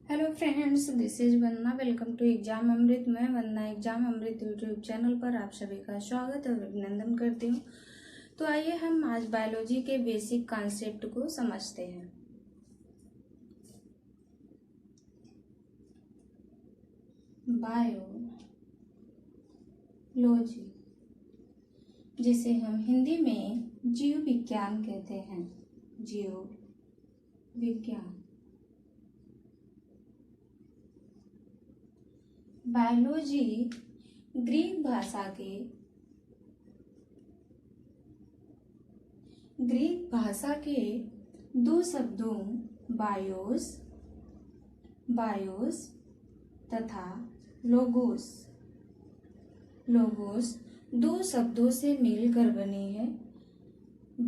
Hello friends, this is Vandana. Welcome to exam Amrit. मैं Vandana exam Amrit YouTube channel पर आप सभी का स्वागत और अभिनंदन करती हूँ। तो आइए हम आज बायोलॉजी के बेसिक कॉन्सेप्ट को समझते हैं। बायोलॉजी, जिसे हम हिंदी में जीव विज्ञान कहते हैं। जीव विज्ञान। बायोलॉजी ग्रीक भाषा के दो शब्दों बायोस तथा लोगोस दो शब्दों से मिलकर बनी है।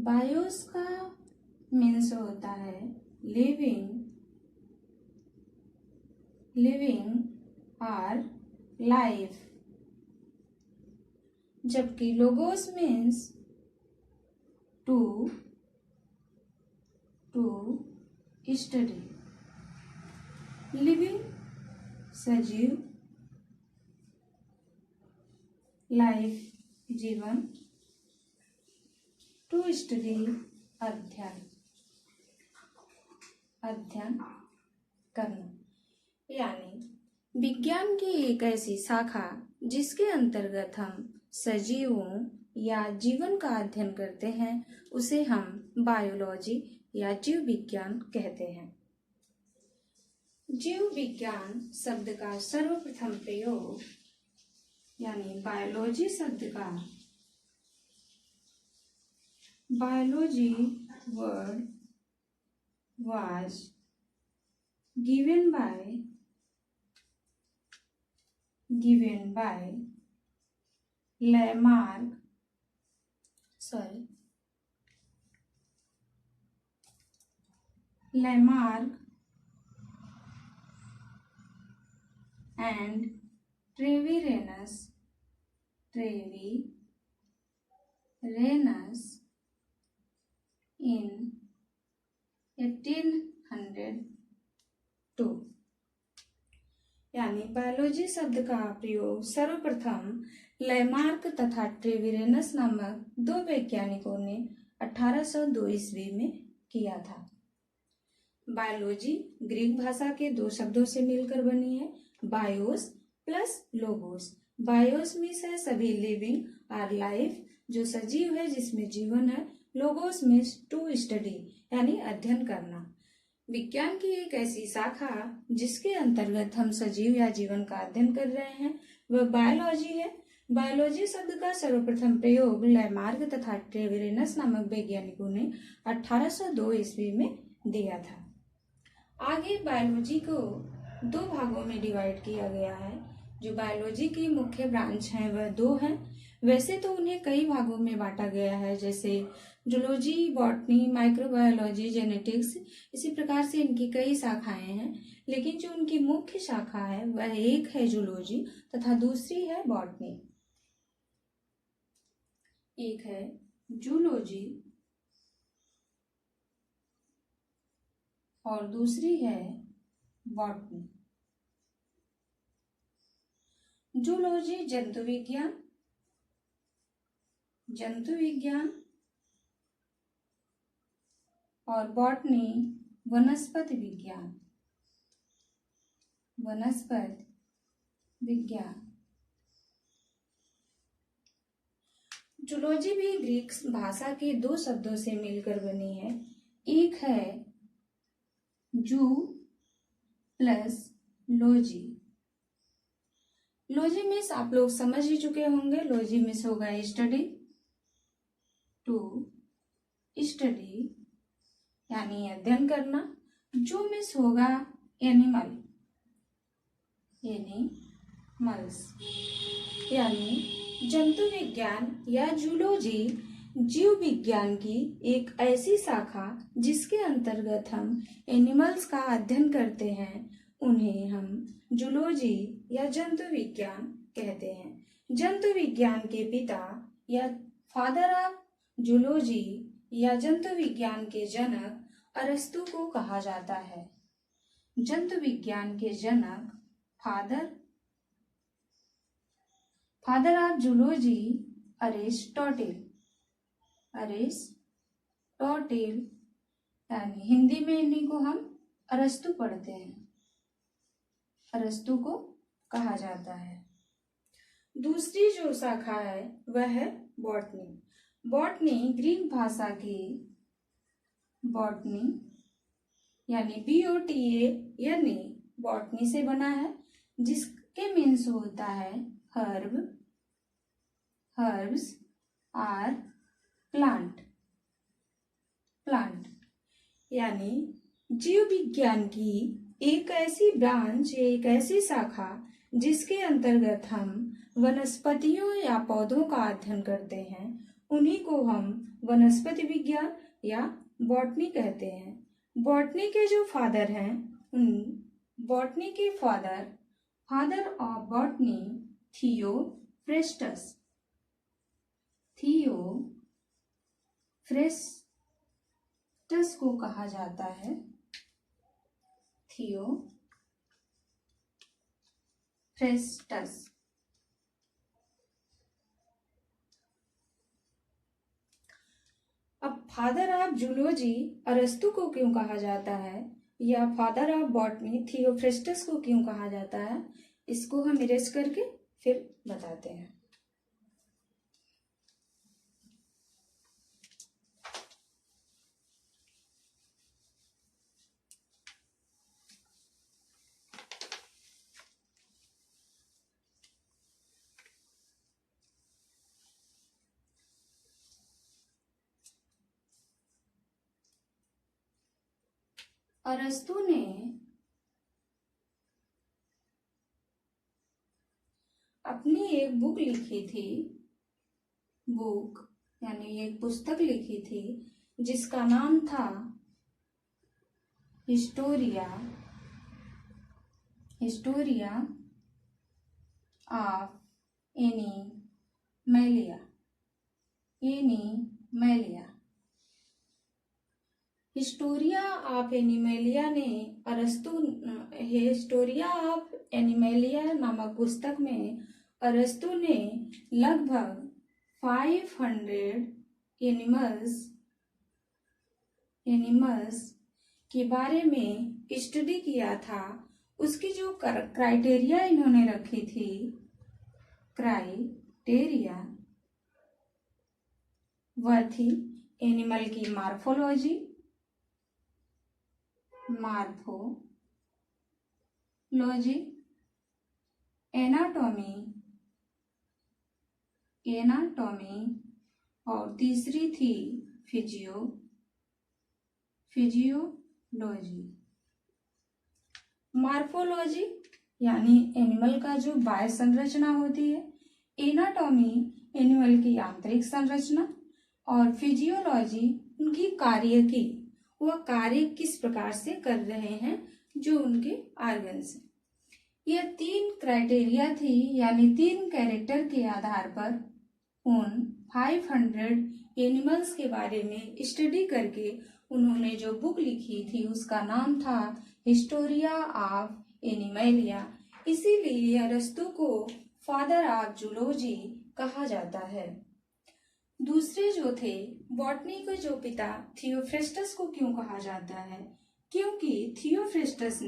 बायोस का मीन्स होता है लिविंग और लाइफ, जबकि logos means to study. Living सजीव, लाइफ जीवन, टू स्टडी अध्ययन करना। यानी विज्ञान की एक ऐसी शाखा जिसके अंतर्गत हम सजीवों या जीवन का अध्ययन करते हैं, उसे हम बायोलॉजी या जीव विज्ञान कहते हैं। जीव विज्ञान शब्द का सर्वप्रथम प्रयोग, यानी बायोलॉजी शब्द का, biology word was given by Lamarck and Treviranus in 1802। यानी बायोलॉजी शब्द का प्रयोग सर्वप्रथम लैमार्क तथा ट्रेविरेनस नामक दो वैज्ञानिकों ने 1802 ईस्वी में किया था। बायोलॉजी ग्रीक भाषा के दो शब्दों से मिलकर बनी है, BIOS plus logos. BIOS means है सभी लिविंग और लाइफ, जो सजीव है जिसमें जीवन है। लोगोस मीन्स टू स्टडी, यानी अध्ययन करना। विज्ञान की एक ऐसी शाखा जिसके अंतर्गत हम सजीव या जीवन का अध्ययन कर रहे हैं, वह बायोलॉजी है। बायोलॉजी शब्द का सर्वप्रथम प्रयोग लैमार्क तथा ट्रेविरेनस नामक वैज्ञानिकों ने 1802 ईस्वी में दिया था। आगे बायोलॉजी को दो भागों में डिवाइड किया गया है। जो बायोलॉजी की मुख्य ब्रांच हैं वह दो हैं। वैसे तो उन्हें कई भागों में बांटा गया है, जैसे जूलॉजी, बॉटनी, माइक्रोबायोलॉजी, जेनेटिक्स। इसी प्रकार से इनकी कई शाखाएं हैं, लेकिन जो उनकी मुख्य शाखा है वह एक है जूलॉजी तथा दूसरी है बॉटनी। एक है जूलॉजी और दूसरी है बॉटनी। जूलॉजी जंतु विज्ञान और बॉटनी वनस्पति विज्ञान। जूलॉजी भी ग्रीक भाषा के दो शब्दों से मिलकर बनी है। एक है जू प्लस लॉजी। लॉजी मीन्स आप लोग समझ ही चुके होंगे। लॉजी मीन्स होगा स्टडी, टू स्टडी यानी अध्ययन करना। जो मीन्स होगा एनिमल्स, यानी जंतु विज्ञान या जूलॉजी जीव विज्ञान की एक ऐसी शाखा जिसके अंतर्गत हम एनिमल्स का अध्ययन करते हैं, उन्हें हम जूलॉजी या जंतु विज्ञान कहते हैं। जंतु विज्ञान के पिता या फादर ऑफ जूलॉजी या जंतु विज्ञान के जनक अरस्तु को कहा जाता है। जंतु विज्ञान के जनक, फादर ऑफ जूलॉजी अरिस्टोटिल। अरिस्टोटिल यानी हिंदी में इन्हीं को हम अरस्तु पढ़ते हैं, अरस्तु को कहा जाता है। दूसरी जो शाखा है वह है बॉटनी। बॉटनी ग्रीक भाषा की बॉटनी यानी BOTA यानी बॉटनी से बना है, जिसके मीन्स होता है हर्ब्स आर प्लांट यानी जीव विज्ञान की एक ऐसी ब्रांच, एक ऐसी शाखा जिसके अंतर्गत हम वनस्पतियों या पौधों का अध्ययन करते हैं, उन्हीं को हम वनस्पति विज्ञान या बॉटनी कहते हैं। बॉटनी के जो फादर हैं, बॉटनी के फादर ऑफ बॉटनी थियोफ्रेस्टस को कहा जाता है थियोफ्रेस्टस। अब फादर ऑफ जूलॉजी अरस्तु को क्यों कहा जाता है या फादर ऑफ बॉटनी थियोफ्रेस्टस को क्यों कहा जाता है, इसको हम इरेज करके फिर बताते हैं। अरस्तु ने अपनी एक बुक लिखी थी, बुक यानी एक पुस्तक लिखी थी जिसका नाम था Historia of animalia. Historia of animalia ने हिस्टोरिया ऑफ एनिमेलिया नामक पुस्तक में अरस्तु ने लगभग 500 एनिमल्स के बारे में स्टडी किया था। उसकी जो क्राइटेरिया इन्होंने रखी थी, क्राइटेरिया वह थी एनिमल की मॉर्फोलॉजी, एनाटॉमी और तीसरी थी फिजियोलॉजी। मॉर्फोलॉजी यानी एनिमल का जो बाह्य संरचना होती है, एनाटॉमी एनिमल की आंतरिक संरचना और फिजियोलॉजी उनकी कार्य की, वह कार्य किस प्रकार से कर रहे हैं, जो उनके ऑर्गन्स हैं। यह 3 क्राइटेरिया थी यानी 3 कैरेक्टर के आधार पर उन 500 एनिमल्स के बारे में स्टडी करके उन्होंने जो बुक लिखी थी उसका नाम था हिस्टोरिया ऑफ एनिमेलिया। इसीलिए अरस्तु को फादर ऑफ जूलॉजी कहा जाता है। दूसरे जो थे बॉटनी के जो पिता थियोफ्रेस्टस को क्यों कहा जाता है, क्योंकि थियोफ्रेस्टस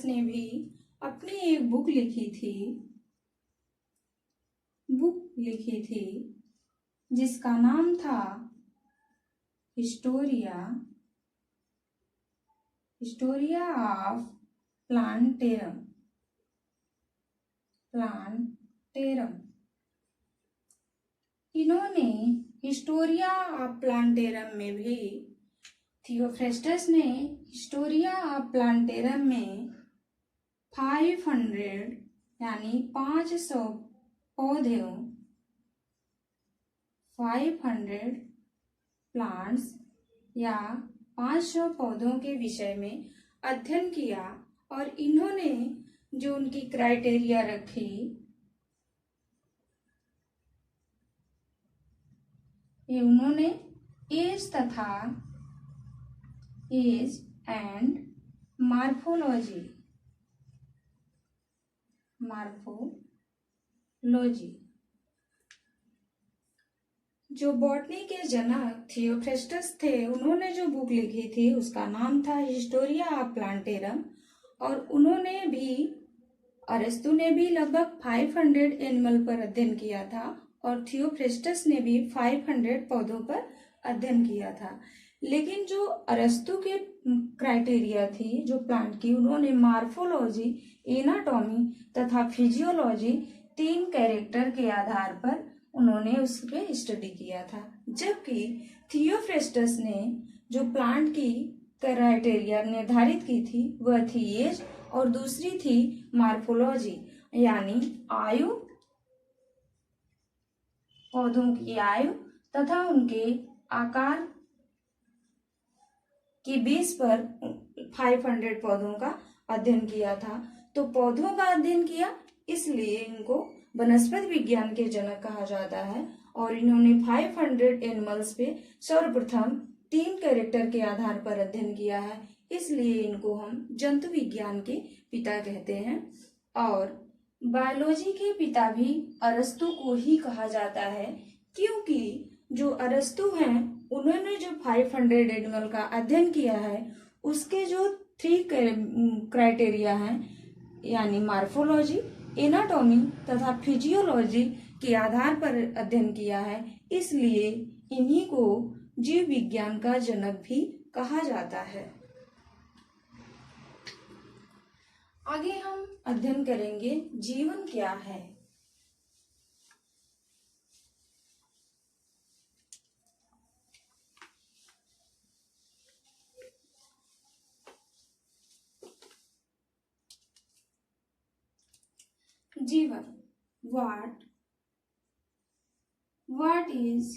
ने भी अपनी एक बुक लिखी थी जिसका नाम था हिस्टोरिया ऑफ प्लांटेरम। इन्होंने हिस्टोरिया ऑफ प्लांटेरम में भी, थियोफ्रेस्टस ने हिस्टोरिया ऑफ प्लांटेरम में 500 यानी 500 पौधों, 500 प्लांट्स या 500 पौधों के विषय में अध्ययन किया और इन्होंने जो उनकी क्राइटेरिया रखी ये उन्होंने एज एंड मार्फोलॉजी जो बॉटनी के जनक थियोफ्रेस्टस थे, उन्होंने जो बुक लिखी थी उसका नाम था हिस्टोरिया ऑफ प्लांटेरम। और उन्होंने भी, अरस्तु ने भी लगभग 500 एनिमल पर अध्ययन किया था और थियोफ्रेस्टस ने भी 500 पौधों पर अध्ययन किया था। लेकिन जो अरस्तु के क्राइटेरिया थी जो प्लांट की, उन्होंने मार्फोलॉजी, एनाटॉमी तथा फिजियोलॉजी 3 कैरेक्टर के आधार पर उन्होंने उस पर स्टडी किया था। जबकि थियोफ्रेस्टस ने जो प्लांट की क्राइटेरिया निर्धारित की थी वह थी एज और दूसरी थी मार्फोलॉजी, यानी आयु, पौधों की आयु तथा उनके आकार की बेस पर 500 पौधों का अध्ययन किया था। तो पौधों का अध्ययन किया, इसलिए इनको वनस्पति विज्ञान के जनक कहा जाता है। और इन्होंने 500 एनिमल्स पे सर्वप्रथम 3 कैरेक्टर के आधार पर अध्ययन किया है, इसलिए इनको हम जंतु विज्ञान के पिता कहते हैं। और बायोलॉजी के पिता भी अरस्तु को ही कहा जाता है, क्योंकि जो अरस्तु हैं उन्होंने जो 500 एनिमल का अध्ययन किया है उसके जो 3 क्राइटेरिया हैं, यानी मार्फोलॉजी, एनाटॉमी तथा फिजियोलॉजी के आधार पर अध्ययन किया है, इसलिए इन्हीं को जीव विज्ञान का जनक भी कहा जाता है। आगे हम अध्ययन करेंगे जीवन क्या है। जीवन, what is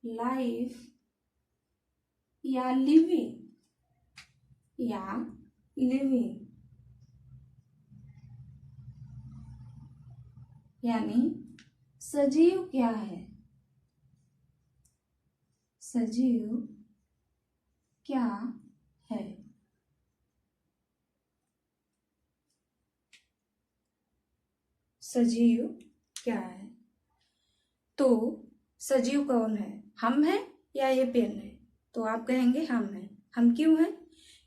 life या living यानी सजीव क्या है, सजीव क्या है। सजीव क्या है? तो सजीव कौन है, हम हैं या ये पेन है? तो आप कहेंगे हम हैं। हम क्यों हैं?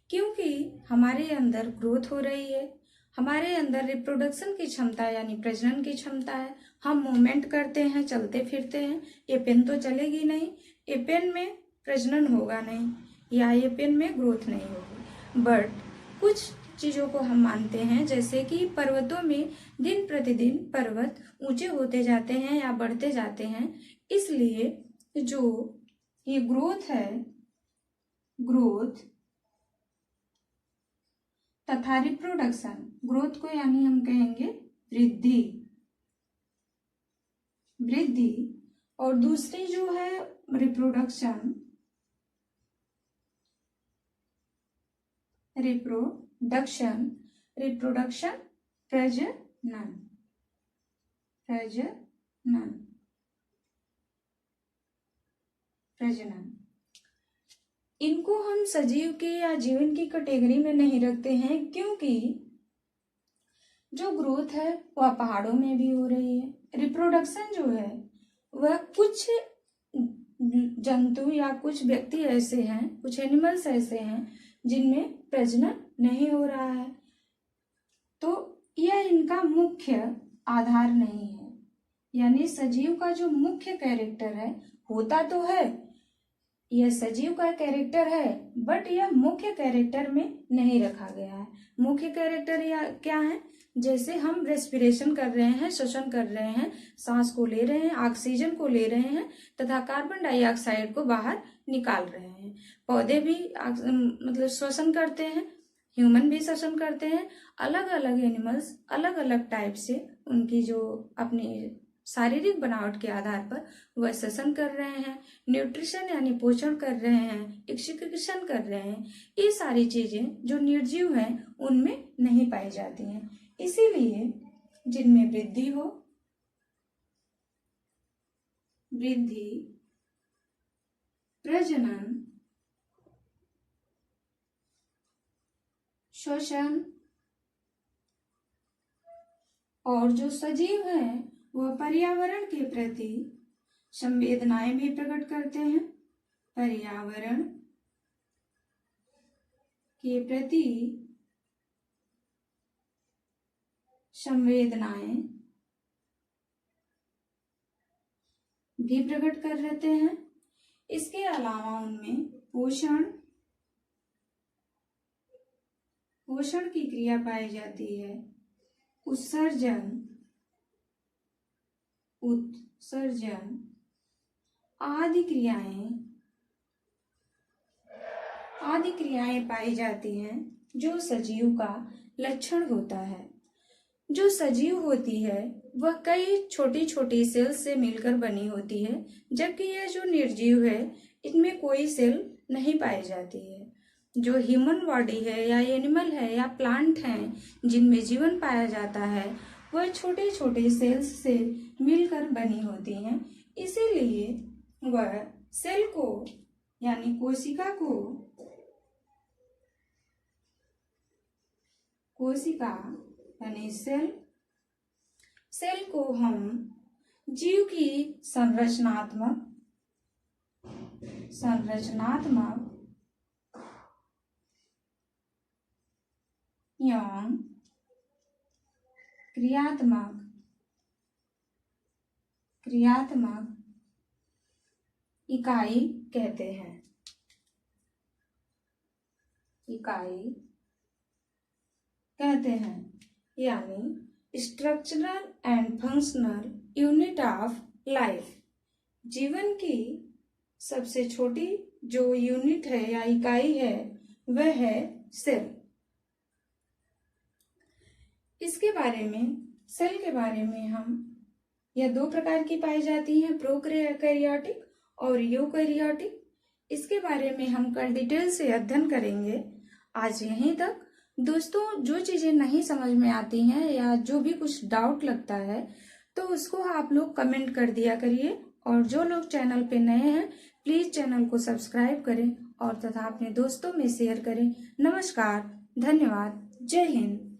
क्योंकि हमारे अंदर ग्रोथ हो रही है, हमारे अंदर रिप्रोडक्शन की क्षमता यानी प्रजनन की क्षमता है, हम मूवमेंट करते हैं, चलते फिरते हैं। ये पेन तो चलेगी नहीं, ये पेन में प्रजनन होगा नहीं या ये पेन में ग्रोथ नहीं होगी। बट कुछ चीज़ों को हम मानते हैं, जैसे कि पर्वतों में दिन प्रतिदिन पर्वत ऊंचे होते जाते हैं या बढ़ते जाते हैं, इसलिए जो ये ग्रोथ है, ग्रोथ तथा रिप्रोडक्शन, ग्रोथ को यानी हम कहेंगे वृद्धि और दूसरी जो है रिप्रोडक्शन प्रजनन। इनको हम सजीव के या जीवन की कैटेगरी में नहीं रखते हैं, क्योंकि जो ग्रोथ है वह पहाड़ों में भी हो रही है। रिप्रोडक्शन जो है वह कुछ जंतु या कुछ व्यक्ति ऐसे हैं, कुछ एनिमल्स ऐसे हैं जिनमें प्रजनन नहीं हो रहा है, तो यह इनका मुख्य आधार नहीं है। यानी सजीव का जो मुख्य कैरेक्टर है, होता तो है, यह सजीव का कैरेक्टर है, बट यह मुख्य कैरेक्टर में नहीं रखा गया है। मुख्य कैरेक्टर या क्या है, जैसे हम रेस्पिरेशन कर रहे हैं, श्वसन कर रहे हैं, सांस को ले रहे हैं, ऑक्सीजन को ले रहे हैं तथा कार्बन डाइऑक्साइड को बाहर निकाल रहे हैं। पौधे भी मतलब श्वसन करते हैं, ह्यूमन भी श्वसन करते हैं। अलग अलग एनिमल्स अलग अलग टाइप से उनकी जो अपनी शारीरिक बनावट के आधार पर वह श्वसन कर रहे हैं, न्यूट्रिशन यानी पोषण कर रहे हैं, एक्सक्रीशन कर रहे हैं। ये सारी चीजें जो निर्जीव हैं उनमें नहीं पाई जाती हैं। इसीलिए जिनमें वृद्धि प्रजनन, श्वसन, और जो सजीव है वह पर्यावरण के प्रति संवेदनाएं भी प्रकट करते हैं। पर्यावरण के प्रति संवेदनाएं भी प्रकट कर रहते हैं। इसके अलावा उनमें पोषण की क्रिया पाई जाती है। उत्सर्जन, उत्सर्जन आदि क्रियाएं पाई जाती हैं जो सजीव का लक्षण होता है। जो सजीव होती है वह कई छोटी छोटी सेल से मिलकर बनी होती है, जबकि यह जो निर्जीव है इनमें कोई सेल नहीं पाई जाती है। जो ह्यूमन बॉडी है या एनिमल है या प्लांट हैं जिनमें जीवन पाया जाता है वह छोटे छोटे सेल्स से मिलकर बनी होती हैं। इसीलिए वह सेल को यानी कोशिका यानी सेल को हम जीव की संरचनात्मक एवं क्रियात्मक इकाई कहते हैं। यानी structural and functional unit of life. जीवन की सबसे छोटी जो यूनिट है या इकाई है वह है सेल। सेल के बारे में हम यह दो प्रकार की पाई जाती हैं, प्रोकैरियोटिक और यूकैरियोटिक। इसके बारे में हम कल डिटेल से अध्ययन करेंगे। आज यहीं तक। दोस्तों, जो चीजें नहीं समझ में आती हैं या जो भी कुछ डाउट लगता है तो उसको आप लोग कमेंट कर दिया करिए, और जो लोग चैनल पे नए हैं प्लीज चैनल को सब्सक्राइब करें और तथा अपने दोस्तों में शेयर करें। नमस्कार, धन्यवाद, जय हिंद।